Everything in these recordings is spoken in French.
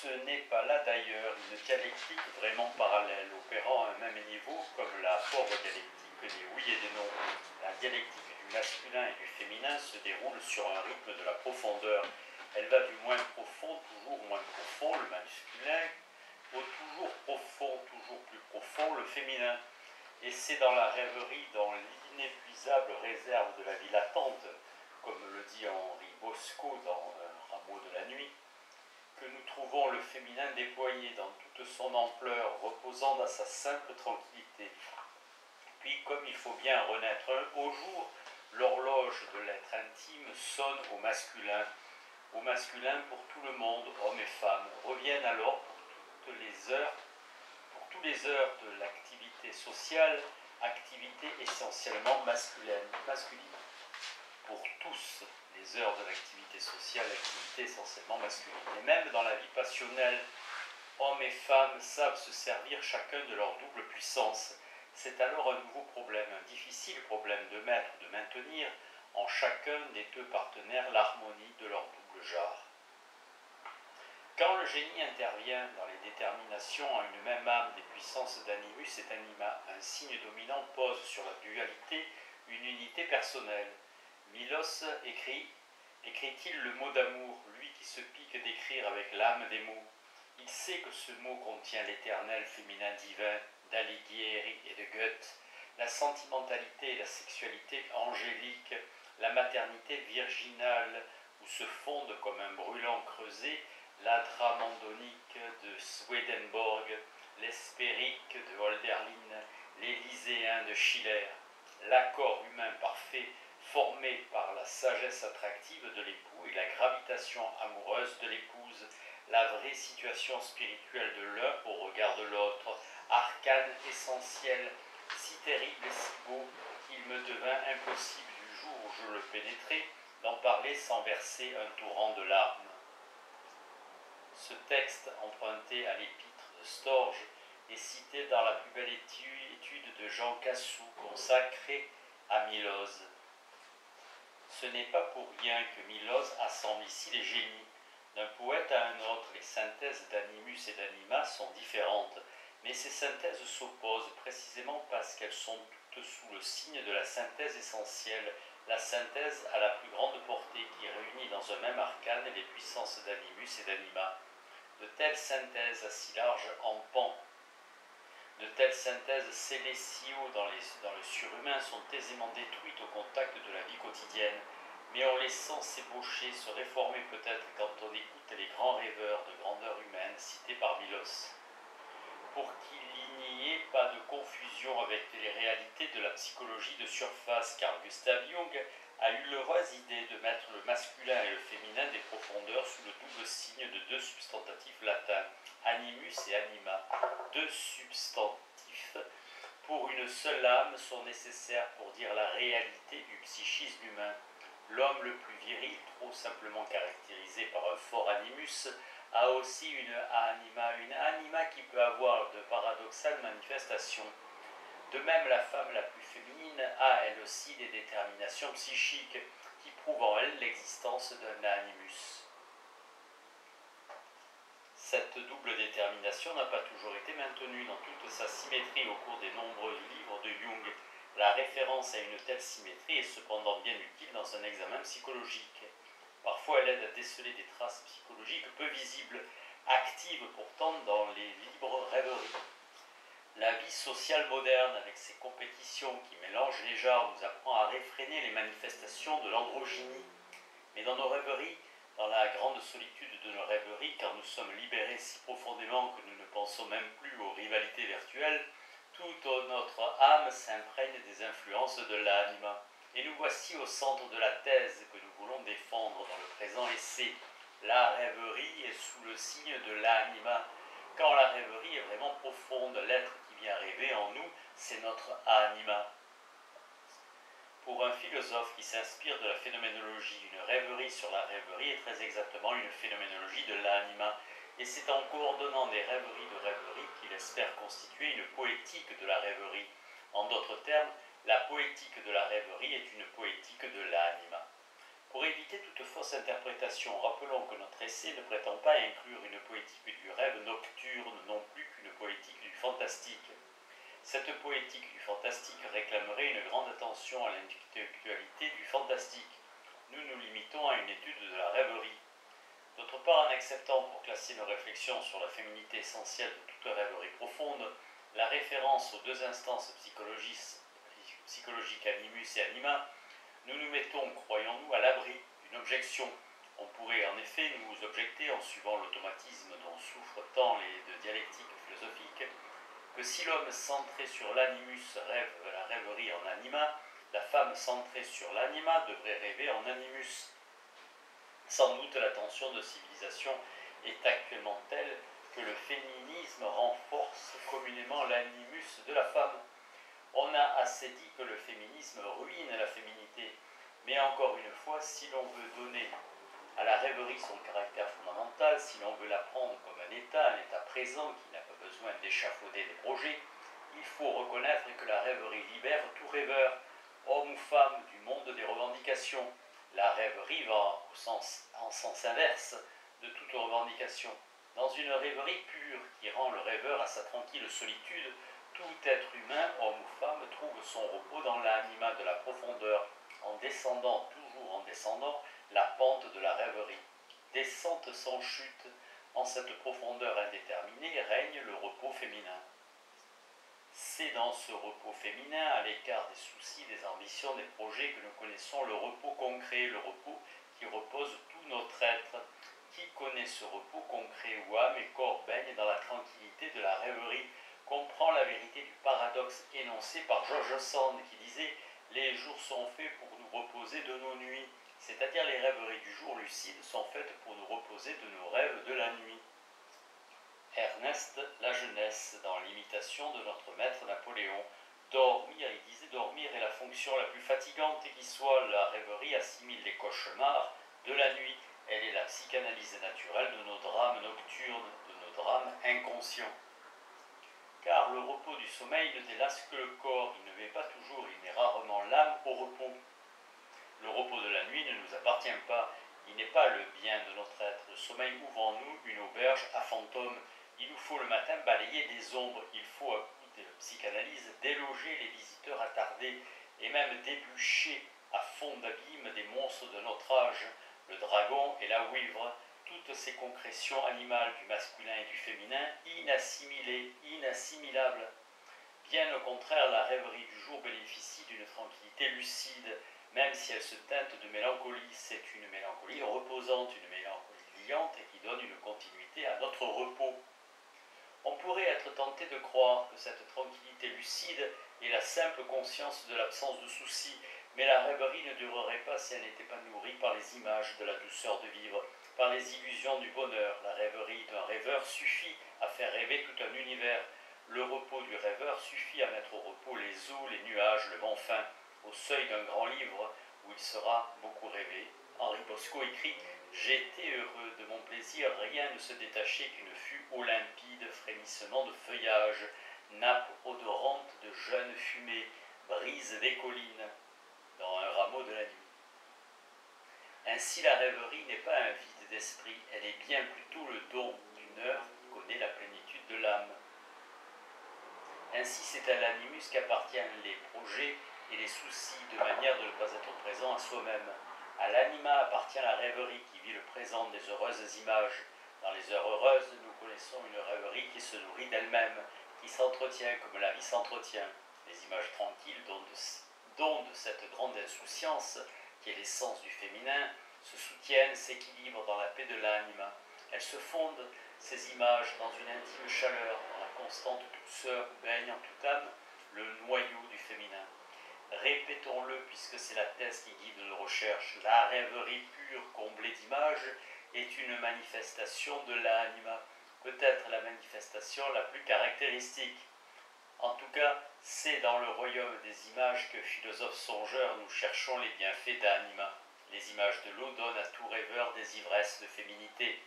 Ce n'est pas là d'ailleurs une dialectique vraiment parallèle, opérant à un même niveau comme la pauvre dialectique des oui et des non. La dialectique du masculin et du féminin se déroule sur un rythme de la profondeur. Elle va du moins profond, toujours moins profond, le masculin, au toujours profond, toujours plus profond, le féminin. Et c'est dans la rêverie, dans l'inépuisable réserve de la vie latente, comme le dit Henri Bosco dans Un rameau de la nuit, que nous trouvons le féminin déployé dans toute son ampleur, reposant dans sa simple tranquillité. Puis, comme il faut bien renaître un beau jour, l'horloge de l'être intime sonne au masculin pour tout le monde, hommes et femmes, reviennent alors pour tous les heures de l'activité sociale, activité essentiellement masculine. Pour tous les heures de l'activité sociale, activité essentiellement masculine. Et même dans la vie passionnelle, hommes et femmes savent se servir chacun de leur double puissance. C'est alors un nouveau problème, un difficile problème de mettre, de maintenir en chacun des deux partenaires l'harmonie de leur double genre. Quand le génie intervient dans les déterminations en une même âme des puissances d'animus et d'anima, un signe dominant pose sur la dualité une unité personnelle. Milos écrit-il le mot d'amour, lui qui se pique d'écrire avec l'âme des mots. Il sait que ce mot contient l'éternel féminin divin d'Alighieri et de Goethe, la sentimentalité et la sexualité angélique, la maternité virginale où se fondent comme un brûlant creuset l'adramandonique de Swedenborg, l'hespérique de Hölderlin, l'Élyséen de Schiller, l'accord humain parfait formé par la sagesse attractive de l'époux et la gravitation amoureuse de l'épouse, la vraie situation spirituelle de l'un au regard de l'autre, arcane essentiel, si terrible et si beau qu'il me devint impossible du jour où je le pénétrai d'en parler sans verser un torrent de larmes. Ce texte, emprunté à l'épître de Storge, est cité dans la plus belle étude de Jean Cassou, consacrée à Milose. Ce n'est pas pour rien que Milose assemble ici les génies. D'un poète à un autre, les synthèses d'animus et d'anima sont différentes, mais ces synthèses s'opposent précisément parce qu'elles sont toutes sous le signe de la synthèse essentielle, la synthèse à la plus grande portée qui réunit dans un même arcane les puissances d'animus et d'anima. De telles synthèses si larges en pan, de telles synthèses scellées si haut dans le surhumain sont aisément détruites au contact de la vie quotidienne, mais on les sent s'ébaucher, se réformer peut-être quand on écoute les grands rêveurs de grandeur humaine cités par Milos. Pour qu'il n'y ait pas de confusion avec les réalités de la psychologie de surface, car Gustav Jung a eu l'heureuse idée de mettre le masculin et le féminin des profondeurs sous le double signe de deux substantifs latins, animus et anima. Deux substantifs pour une seule âme sont nécessaires pour dire la réalité du psychisme humain. L'homme le plus viril, trop simplement caractérisé par un fort animus, a aussi une anima qui peut avoir de paradoxales manifestations. De même, la femme la plus féminine a elle aussi des déterminations psychiques qui prouvent en elle l'existence d'un animus. Cette double détermination n'a pas toujours été maintenue dans toute sa symétrie au cours des nombreux livres de Jung. La référence à une telle symétrie est cependant bien utile dans un examen psychologique. Parfois, elle aide à déceler des traces psychologiques peu visibles, actives pourtant dans les libres rêveries. La vie sociale moderne, avec ses compétitions qui mélangent les genres, nous apprend à réfréner les manifestations de l'androgynie. Mais dans nos rêveries, dans la grande solitude de nos rêveries, quand nous sommes libérés si profondément que nous ne pensons même plus aux rivalités virtuelles, toute notre âme s'imprègne des influences de l'anima. Et nous voici au centre de la thèse que nous voulons défendre dans le présent essai. La rêverie est sous le signe de l'anima. Quand la rêverie est vraiment profonde, l'être qui vient rêver en nous, c'est notre anima. Pour un philosophe qui s'inspire de la phénoménologie, une rêverie sur la rêverie est très exactement une phénoménologie de l'anima. Et c'est en coordonnant des rêveries de rêverie qu'il espère constituer une poétique de la rêverie. En d'autres termes, la poétique de la rêverie est une poétique de l'anima. Pour éviter toute fausse interprétation, rappelons que notre essai ne prétend pas inclure une poétique du rêve nocturne non plus qu'une poétique du fantastique. Cette poétique du fantastique réclamerait une grande attention à l'intellectualité du fantastique. Nous nous limitons à une étude de la rêverie. D'autre part, en acceptant pour classer nos réflexions sur la féminité essentielle de toute rêverie profonde, la référence aux deux instances psychologiques animus et anima, nous nous mettons, croyons-nous, à l'abri d'une objection. On pourrait en effet nous objecter, en suivant l'automatisme dont souffrent tant les deux dialectiques philosophiques, que si l'homme centré sur l'animus rêve la rêverie en anima, la femme centrée sur l'anima devrait rêver en animus. Sans doute la tension de civilisation est actuellement telle que le féminisme renforce communément l'animus de la femme. On a assez dit que le féminisme ruine la féminité, mais encore une fois, si l'on veut donner à la rêverie son caractère fondamental, si l'on veut la prendre comme un état présent qui n'a pas besoin d'échafauder des projets, il faut reconnaître que la rêverie libère tout rêveur, homme ou femme, du monde des revendications. La rêverie va en sens inverse de toute revendication. Dans une rêverie pure qui rend le rêveur à sa tranquille solitude, tout être humain, homme ou femme, trouve son repos dans l'anima de la profondeur, en descendant, toujours en descendant, la pente de la rêverie. Descente sans chute, en cette profondeur indéterminée règne le repos féminin. C'est dans ce repos féminin, à l'écart des soucis, des ambitions, des projets, que nous connaissons le repos concret, le repos qui repose tout notre être. Qui connaît ce repos concret où âme et corps baignent dans la tranquillité de la rêverie, comprend la vérité du paradoxe énoncé par George Sand qui disait « Les jours sont faits pour nous reposer de nos nuits », c'est-à-dire les rêveries du jour lucide sont faites pour nous reposer de nos rêves de la nuit. Ernest La Jeunesse, dans l'imitation de notre maître Napoléon, dormir, il disait dormir est la fonction la plus fatigante qui soit, la rêverie assimile les cauchemars de la nuit, elle est la psychanalyse naturelle de nos drames nocturnes, de nos drames inconscients. Car le repos du sommeil ne délasse que le corps, il ne met pas toujours, il met rarement l'âme au repos. Le repos de la nuit ne nous appartient pas, il n'est pas le bien de notre être. Le sommeil ouvre en nous une auberge à fantômes. Il nous faut le matin balayer des ombres, il faut, à coup de psychanalyse, déloger les visiteurs attardés et même débûcher à fond d'abîme des monstres de notre âge, le dragon et la wivre, toutes ces concrétions animales du masculin et du féminin, inassimilées, inassimilables. Bien au contraire, la rêverie du jour bénéficie d'une tranquillité lucide, même si elle se teinte de mélancolie. C'est une mélancolie reposante, une mélancolie liante et qui donne une continuité à notre repos. On pourrait être tenté de croire que cette tranquillité lucide est la simple conscience de l'absence de soucis, mais la rêverie ne durerait pas si elle n'était pas nourrie par les images de la douceur de vivre, par les illusions du bonheur. La rêverie d'un rêveur suffit à faire rêver tout un univers. Le repos du rêveur suffit à mettre au repos les eaux, les nuages, le vent fin, au seuil d'un grand livre où il sera beaucoup rêvé. Henri Bosco écrit « J'étais heureux de mon plaisir, rien ne se détachait qu'une fût limpide, frémissement de feuillage, nappe odorante de jeunes fumées, brise des collines, dans un rameau de la nuit. » Ainsi la rêverie n'est pas un vide d'esprit, elle est bien plutôt le don d'une heure qui connaît la plénitude de l'âme. Ainsi c'est à l'animus qu'appartiennent les projets et les soucis, de manière de ne pas être présent à soi-même. À l'anima appartient la rêverie qui vit le présent des heureuses images. Dans les heures heureuses, nous connaissons une rêverie qui se nourrit d'elle-même, qui s'entretient comme la vie s'entretient. Les images tranquilles dont de cette grande insouciance, qui est l'essence du féminin, se soutiennent, s'équilibrent dans la paix de l'anima. Elles se fondent, ces images, dans une intime chaleur, dans la constante douceur où baigne en toute âme le noyau du féminin. Répétons-le, puisque c'est la thèse qui guide nos recherches, la rêverie pure comblée d'images est une manifestation de l'anima, peut-être la manifestation la plus caractéristique. En tout cas, c'est dans le royaume des images que, philosophes songeurs, nous cherchons les bienfaits d'anima. Les images de l'eau donnent à tout rêveur des ivresses de féminité.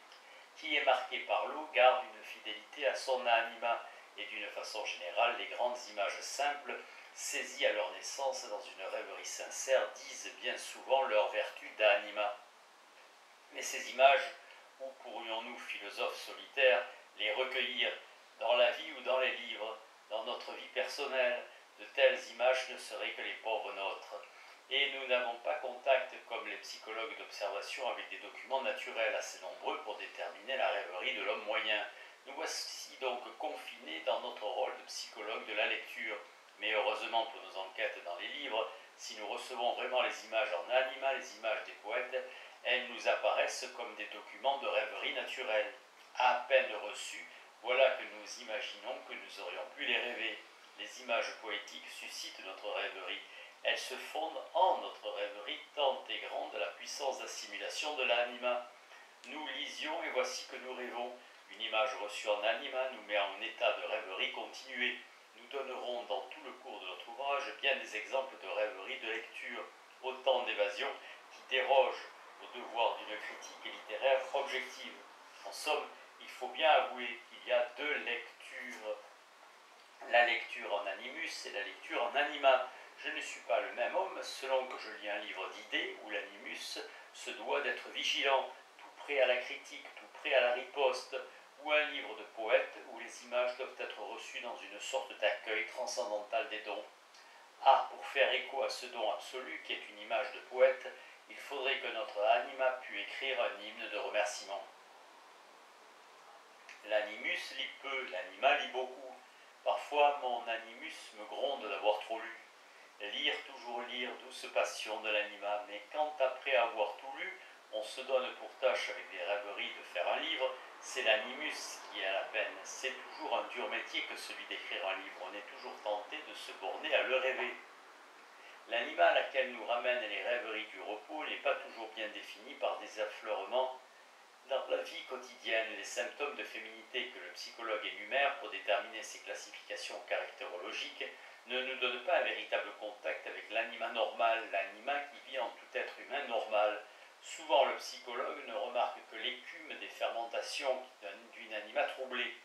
Qui est marqué par l'eau garde une fidélité à son anima, et d'une façon générale, les grandes images simples saisis à leur naissance dans une rêverie sincère, disent bien souvent leur vertu d'anima. Mais ces images, où pourrions-nous, philosophes solitaires, les recueillir, dans la vie ou dans les livres, dans notre vie personnelle? De telles images ne seraient que les pauvres nôtres. Et nous n'avons pas contact, comme les psychologues d'observation, avec des documents naturels assez nombreux pour déterminer la rêverie de l'homme moyen. Nous voici donc confinés dans notre rôle de psychologue de la lecture. Mais heureusement pour nos enquêtes dans les livres, si nous recevons vraiment les images en anima, les images des poètes, elles nous apparaissent comme des documents de rêverie naturelle. À peine reçus, voilà que nous imaginons que nous aurions pu les rêver. Les images poétiques suscitent notre rêverie. Elles se fondent en notre rêverie, tant est grande la puissance d'assimilation de l'anima. Nous lisions et voici que nous rêvons. Une image reçue en anima nous met en état de rêverie continuée. Nous donnerons dans tout le cours de notre ouvrage bien des exemples de rêverie de lecture, autant d'évasions qui dérogent au devoir d'une critique littéraire objective. En somme, il faut bien avouer qu'il y a deux lectures, la lecture en animus et la lecture en anima. Je ne suis pas le même homme selon que je lis un livre d'idées où l'animus se doit d'être vigilant, tout prêt à la critique, tout prêt à la riposte, ou un livre de poète où les images doivent être reçues dans une sorte d'accueil transcendantal des dons. Ah, pour faire écho à ce don absolu qui est une image de poète, il faudrait que notre anima pût écrire un hymne de remerciement. L'animus lit peu, l'anima lit beaucoup. Parfois mon animus me gronde d'avoir trop lu. Lire, toujours lire, douce passion de l'anima, mais quand après avoir tout lu, on se donne pour tâche avec des rêveries de faire un livre, c'est l'animus qui a la peine. C'est toujours un dur métier que celui d'écrire un livre, on est toujours tenté de se borner à le rêver. L'anima à laquelle nous ramènent les rêveries du repos n'est pas toujours bien définie par des affleurements dans la vie quotidienne. Les symptômes de féminité que le psychologue énumère pour déterminer ses classifications caractérologiques ne nous donnent pas un véritable contact avec l'anima normal, l'anima qui vit en tout être humain normal. Souvent, le psychologue ne remarque que l'écume des fermentations d'une anima troublée,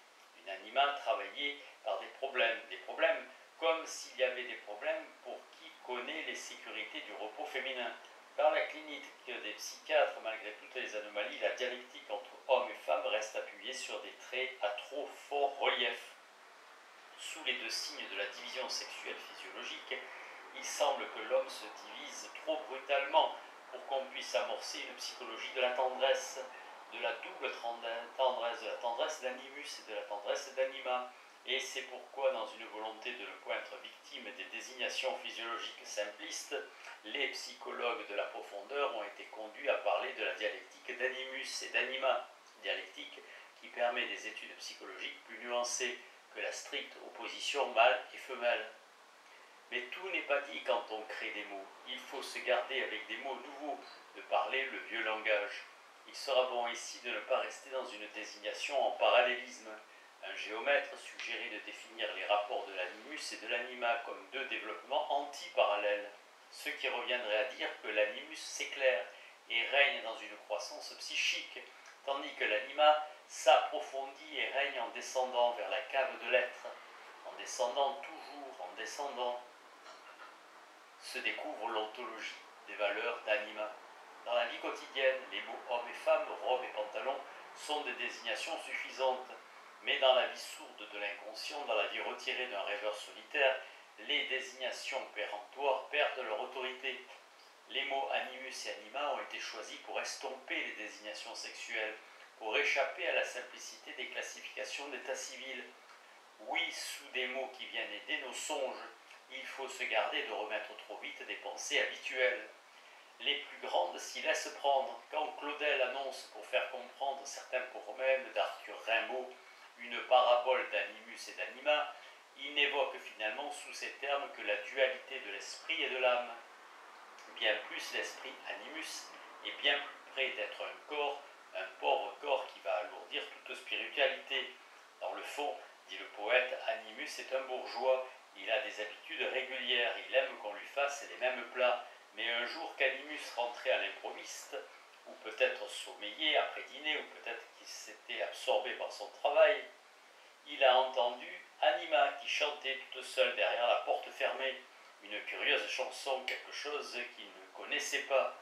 une anima travaillée par des problèmes comme s'il y avait des problèmes pour qui connaît les sécurités du repos féminin. Dans la clinique des psychiatres, malgré toutes les anomalies, la dialectique entre hommes et femmes reste appuyée sur des traits à trop fort relief. Sous les deux signes de la division sexuelle physiologique, il semble que l'homme se divise trop brutalement pour qu'on puisse amorcer une psychologie de la tendresse, de la double tendresse, de la tendresse d'animus et de la tendresse d'anima. Et c'est pourquoi, dans une volonté de ne point être victime des désignations physiologiques simplistes, les psychologues de la profondeur ont été conduits à parler de la dialectique d'animus et d'anima, dialectique qui permet des études psychologiques plus nuancées que la stricte opposition mâle et femelle. Mais tout n'est pas dit quand on crée des mots. Il faut se garder avec des mots nouveaux, de parler le vieux langage. Il sera bon ici de ne pas rester dans une désignation en parallélisme. Un géomètre suggérait de définir les rapports de l'animus et de l'anima comme deux développements anti-parallèles, ce qui reviendrait à dire que l'animus s'éclaire et règne dans une croissance psychique, tandis que l'anima s'approfondit et règne en descendant vers la cave de l'être, en descendant toujours, en descendant. Se découvre l'ontologie des valeurs d'anima. Dans la vie quotidienne, les mots hommes et femmes, robe et pantalon sont des désignations suffisantes. Mais dans la vie sourde de l'inconscient, dans la vie retirée d'un rêveur solitaire, les désignations péremptoires perdent leur autorité. Les mots animus et anima ont été choisis pour estomper les désignations sexuelles, pour échapper à la simplicité des classifications d'état civil. Oui, sous des mots qui viennent aider nos songes, il faut se garder de remettre trop vite des pensées habituelles. Les plus grandes s'y laissent prendre. Quand Claudel annonce, pour faire comprendre certains poèmes d'Arthur Rimbaud, une parabole d'animus et d'anima, il n'évoque finalement sous ces termes que la dualité de l'esprit et de l'âme. Bien plus l'esprit animus est bien plus près d'être un pauvre corps qui va alourdir toute spiritualité. Dans le fond, dit le poète, animus est un bourgeois, il a des habitudes régulières, il aime qu'on lui fasse les mêmes plats, mais un jour qu'animus rentrait à l'improviste, ou peut-être sommeillé après dîner, ou peut-être qu'il s'était absorbé par son travail, il a entendu Anima qui chantait toute seule derrière la porte fermée, une curieuse chanson, quelque chose qu'il ne connaissait pas.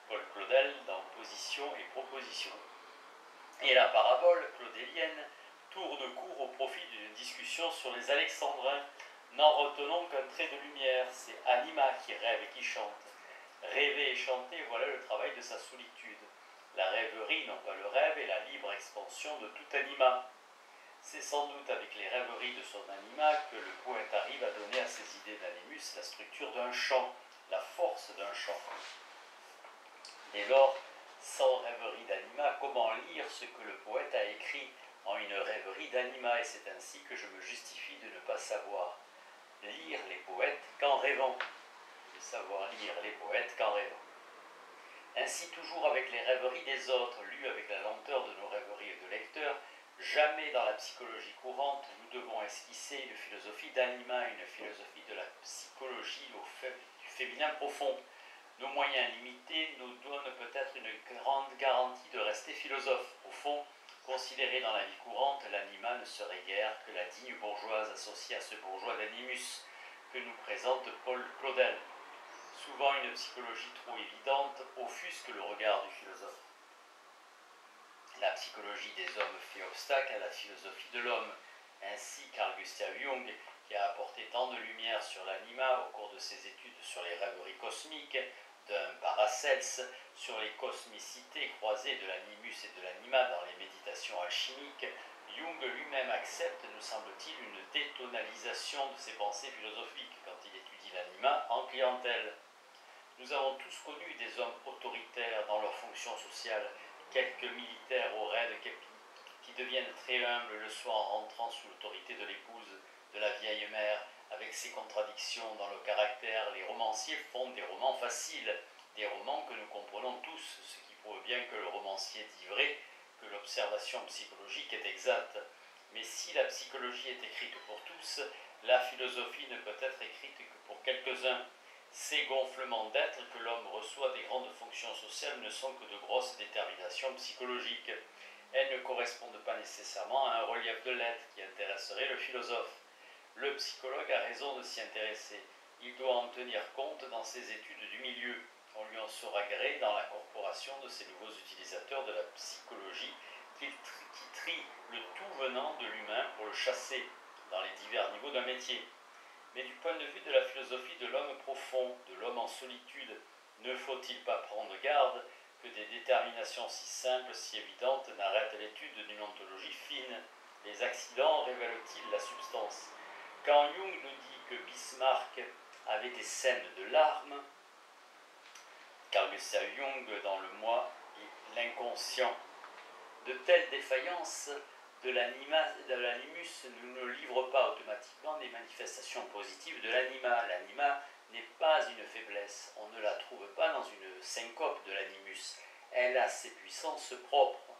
Paul Claudel dans Position et Proposition. Et la parabole claudélienne tourne court au profit d'une discussion sur les Alexandrins. N'en retenons qu'un trait de lumière, c'est Anima qui rêve et qui chante. Rêver et chanter, voilà le travail de sa solitude. La rêverie, non pas le rêve, est la libre expansion de tout anima. C'est sans doute avec les rêveries de son anima que le poète arrive à donner à ses idées d'animus la structure d'un chant, la force d'un chant. Dès lors, sans rêverie d'anima, comment lire ce que le poète a écrit en une rêverie d'anima? Et c'est ainsi que je me justifie de ne pas savoir lire les poètes qu'en rêvant. De savoir lire les poètes qu'en rêvant. Ainsi, toujours avec les rêveries des autres, lues avec la lenteur de nos rêveries de lecteurs, jamais dans la psychologie courante, nous devons esquisser une philosophie d'anima, une philosophie de la psychologie du féminin profond. Nos moyens limités nous donnent peut-être une grande garantie de rester philosophe. Au fond, considéré dans la vie courante, l'anima ne serait guère que la digne bourgeoise associée à ce bourgeois d'animus que nous présente Paul Claudel. Souvent une psychologie trop évidente offusque le regard du philosophe. La psychologie des hommes fait obstacle à la philosophie de l'homme. Ainsi, Carl Gustav Jung, qui a apporté tant de lumière sur l'anima au cours de ses études sur les rêveries cosmiques, d'un Paracels, sur les cosmicités croisées de l'animus et de l'anima dans les méditations alchimiques, Jung lui-même accepte, nous semble-t-il, une détonalisation de ses pensées philosophiques quand il étudie l'anima en clientèle. Nous avons tous connu des hommes autoritaires dans leurs fonctions sociales, quelques militaires au raid qui deviennent très humbles le soir en rentrant sous l'autorité de l'épouse, de la vieille mère, avec ses contradictions dans le caractère. Les romanciers font des romans faciles, des romans que nous comprenons tous, ce qui prouve bien que le romancier dit vrai, que l'observation psychologique est exacte. Mais si la psychologie est écrite pour tous, la philosophie ne peut être écrite que pour quelques-uns. Ces gonflements d'être que l'homme reçoit des grandes fonctions sociales ne sont que de grosses déterminations psychologiques. Elles ne correspondent pas nécessairement à un relief de l'être qui intéresserait le philosophe. Le psychologue a raison de s'y intéresser. Il doit en tenir compte dans ses études du milieu. On lui en sera gré dans la corporation de ces nouveaux utilisateurs de la psychologie qui trient le tout venant de l'humain pour le chasser dans les divers niveaux d'un métier. Mais du point de vue de la philosophie de l'homme profond, de l'homme en solitude, ne faut-il pas prendre garde que des déterminations si simples, si évidentes, n'arrêtent l'étude d'une ontologie fine? Les accidents révèlent-ils la substance? Quand Jung nous dit que Bismarck avait des scènes de larmes, Carl Gustav Jung dans Le Moi et l'inconscient, de telles défaillances de l'animus ne nous livre pas automatiquement des manifestations positives de l'anima. L'anima n'est pas une faiblesse, on ne la trouve pas dans une syncope de l'animus. Elle a ses puissances propres.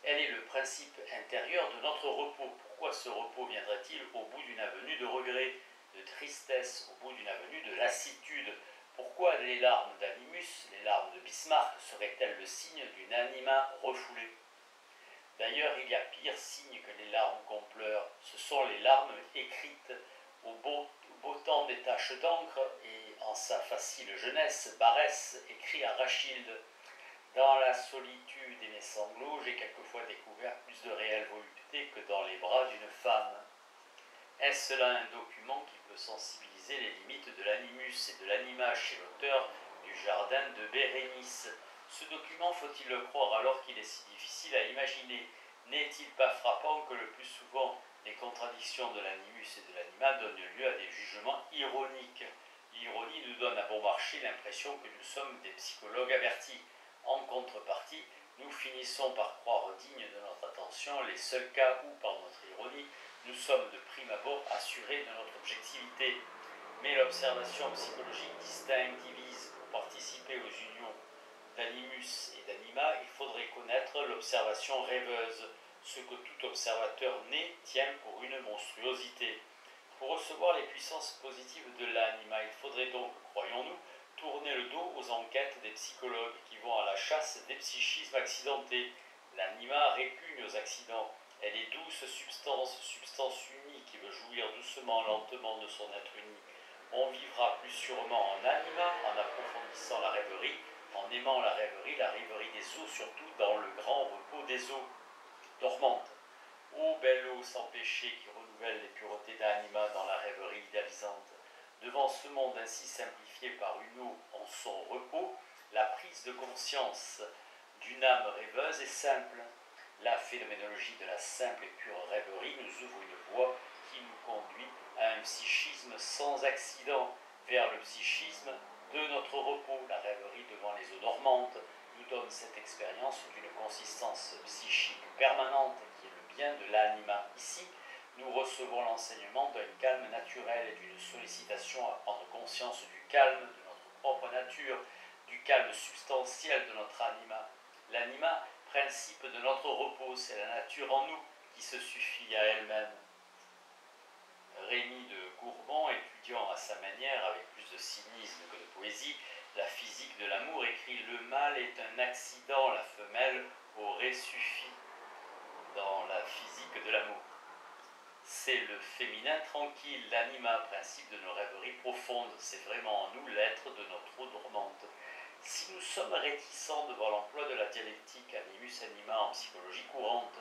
Elle est le principe intérieur de notre repos. Pourquoi ce repos viendrait-il au bout d'une avenue de regret, de tristesse, au bout d'une avenue de lassitude? Pourquoi les larmes d'animus, les larmes de Bismarck, seraient-elles le signe d'une anima refoulée? D'ailleurs, il y a pire signe que les larmes qu'on pleure. Ce sont les larmes écrites au beau temps des taches d'encre et en sa facile jeunesse, Barès écrit à Rachilde. Dans la solitude et mes sanglots, j'ai quelquefois découvert plus de réelle volupté que dans les bras d'une femme. Est-ce là un document qui peut sensibiliser les limites de l'animus et de l'anima chez l'auteur du Jardin de Bérénice? Ce document, faut-il le croire alors qu'il est si difficile à imaginer? N'est-il pas frappant que le plus souvent les contradictions de l'animus et de l'anima donnent lieu à des jugements ironiques? L'ironie nous donne à bon marché l'impression que nous sommes des psychologues avertis. En contrepartie, nous finissons par croire dignes de notre attention les seuls cas où, par notre ironie, nous sommes de prime abord assurés de notre objectivité. Mais l'observation psychologique distingue, divise. Pour participer aux unions d'animus et d'anima, il faudrait connaître l'observation rêveuse, ce que tout observateur né tient pour une monstruosité. Pour recevoir les puissances positives de l'anima, il faudrait donc, croyons-nous, tourner le dos aux enquêtes des psychologues qui vont à la chasse des psychismes accidentés. L'anima répugne aux accidents. Elle est douce substance, substance unie qui veut jouir doucement, lentement de son être uni. On vivra plus sûrement en anima, en approfondissant la rêverie, en aimant la rêverie des eaux, surtout dans le grand repos des eaux dormantes. Ô belle eau sans péché qui renouvelle les puretés d'anima dans la rêverie idéalisante. Devant ce monde ainsi simplifié par une eau en son repos, la prise de conscience d'une âme rêveuse est simple. La phénoménologie de la simple et pure rêverie nous ouvre une voie qui nous conduit à un psychisme sans accident, vers le psychisme de notre repos. La rêverie devant les eaux dormantes nous donne cette expérience d'une consistance psychique permanente qui est le bien de l'anima. Ici, nous recevons l'enseignement d'un calme naturel et d'une sollicitation à prendre conscience du calme de notre propre nature, du calme substantiel de notre anima. L'anima, principe de notre repos, c'est la nature en nous qui se suffit à elle-même. Rémy de Gourbon, étudiant à sa manière, avec plus de cynisme que de poésie, la physique de l'amour, écrit « Le mâle est un accident, la femelle aurait suffi » dans la physique de l'amour. C'est le féminin tranquille, l'anima, principe de nos rêveries profondes. C'est vraiment en nous l'être de notre eau dormante. Si nous sommes réticents devant l'emploi de la dialectique animus anima en psychologie courante,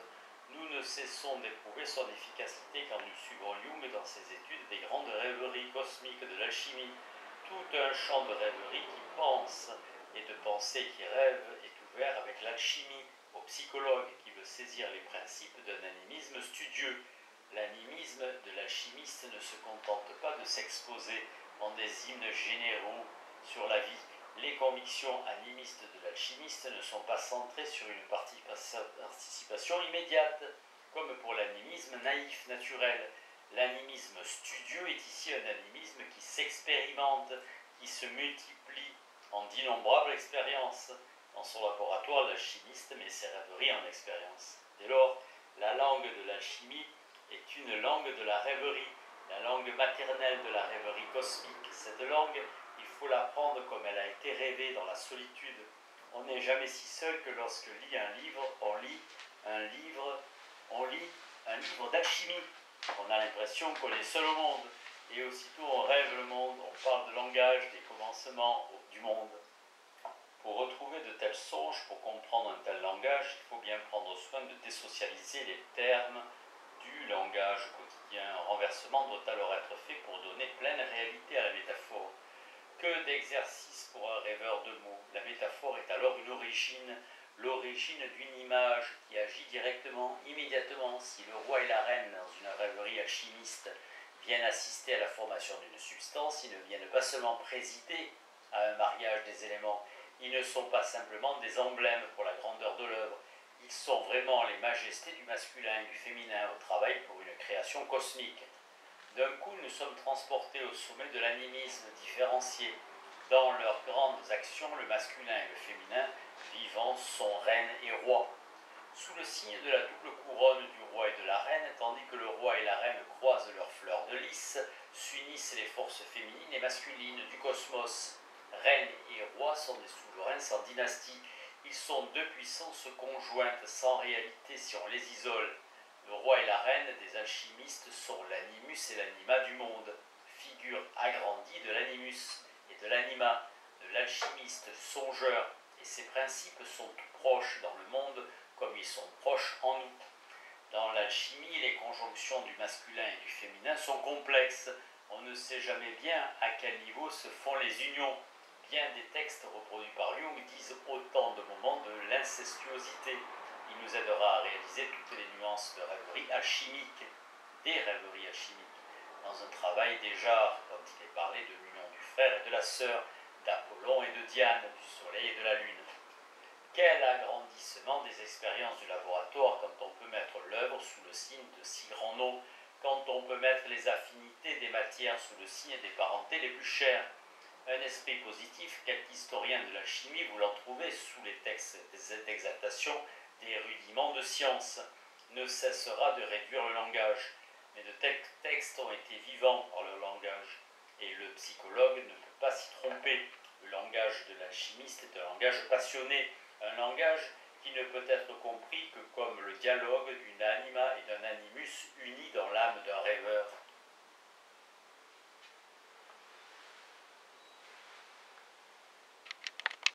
nous ne cessons d'éprouver son efficacité quand nous suivons Jung dans ses études des grandes rêveries cosmiques de l'alchimie. Tout un champ de rêverie qui pense et de pensée qui rêve est ouvert avec l'alchimie au psychologue qui veut saisir les principes d'un animisme studieux. L'animisme de l'alchimiste ne se contente pas de s'exposer en des hymnes généraux sur la vie. Les convictions animistes de l'alchimiste ne sont pas centrées sur une participation immédiate, comme pour l'animisme naïf, naturel. L'animisme studieux est ici un animisme qui s'expérimente, qui se multiplie en d'innombrables expériences. Dans son laboratoire, l'alchimiste met ses rêveries en expérience. Dès lors, la langue de l'alchimie est une langue de la rêverie, la langue maternelle de la rêverie cosmique. Cette langue, il faut l'apprendre comme elle a été rêvée dans la solitude. On n'est jamais si seul que lorsque lit un livre, on lit un livre d'alchimie. On a l'impression qu'on est seul au monde. Et aussitôt on rêve le monde, on parle de langage, des commencements du monde. Pour retrouver de tels songes, pour comprendre un tel langage, il faut bien prendre soin de désocialiser les termes du langage quotidien. Un renversement doit alors être fait pour donner pleine réalité à la métaphore. Que d'exercice pour un rêveur de mots. La métaphore est alors une origine, l'origine d'une image qui agit directement, immédiatement. Si le roi et la reine, dans une rêverie alchimiste, viennent assister à la formation d'une substance, ils ne viennent pas seulement présider à un mariage des éléments, ils ne sont pas simplement des emblèmes pour la grandeur de l'œuvre, ils sont vraiment les majestés du masculin et du féminin au travail pour une création cosmique. D'un coup, nous sommes transportés au sommet de l'animisme différencié. Dans leurs grandes actions, le masculin et le féminin vivant sont reine et roi. Sous le signe de la double couronne du roi et de la reine, tandis que le roi et la reine croisent leurs fleurs de lys, s'unissent les forces féminines et masculines du cosmos. Reine et roi sont des souverains sans dynastie. Ils sont deux puissances conjointes, sans réalité si on les isole. Le roi et la reine des alchimistes sont l'animus et l'anima du monde, figure agrandie de l'animus et de l'anima, de l'alchimiste songeur, et ces principes sont tout proches dans le monde comme ils sont proches en nous. Dans l'alchimie, les conjonctions du masculin et du féminin sont complexes. On ne sait jamais bien à quel niveau se font les unions. Bien des textes reproduits par Jung disent autant de moments de l'incestuosité. Il nous aidera à réaliser toutes les nuances de rêverie alchimique, des rêveries alchimiques, dans un travail déjà, quand il est parlé de l'union du frère et de la sœur, d'Apollon et de Diane, du soleil et de la lune. Quel agrandissement des expériences du laboratoire quand on peut mettre l'œuvre sous le signe de si grands noms, quand on peut mettre les affinités des matières sous le signe des parentés les plus chères. Un esprit positif, quelque historien de l'alchimie voulant trouver sous les textes d'exaltation des rudiments de science, ne cessera de réduire le langage. Mais de tels textes ont été vivants par le langage, et le psychologue ne peut pas s'y tromper. Le langage de l'alchimiste est un langage passionné, un langage qui ne peut être compris que comme le dialogue d'une anima et d'un animus unis dans l'âme d'un rêveur.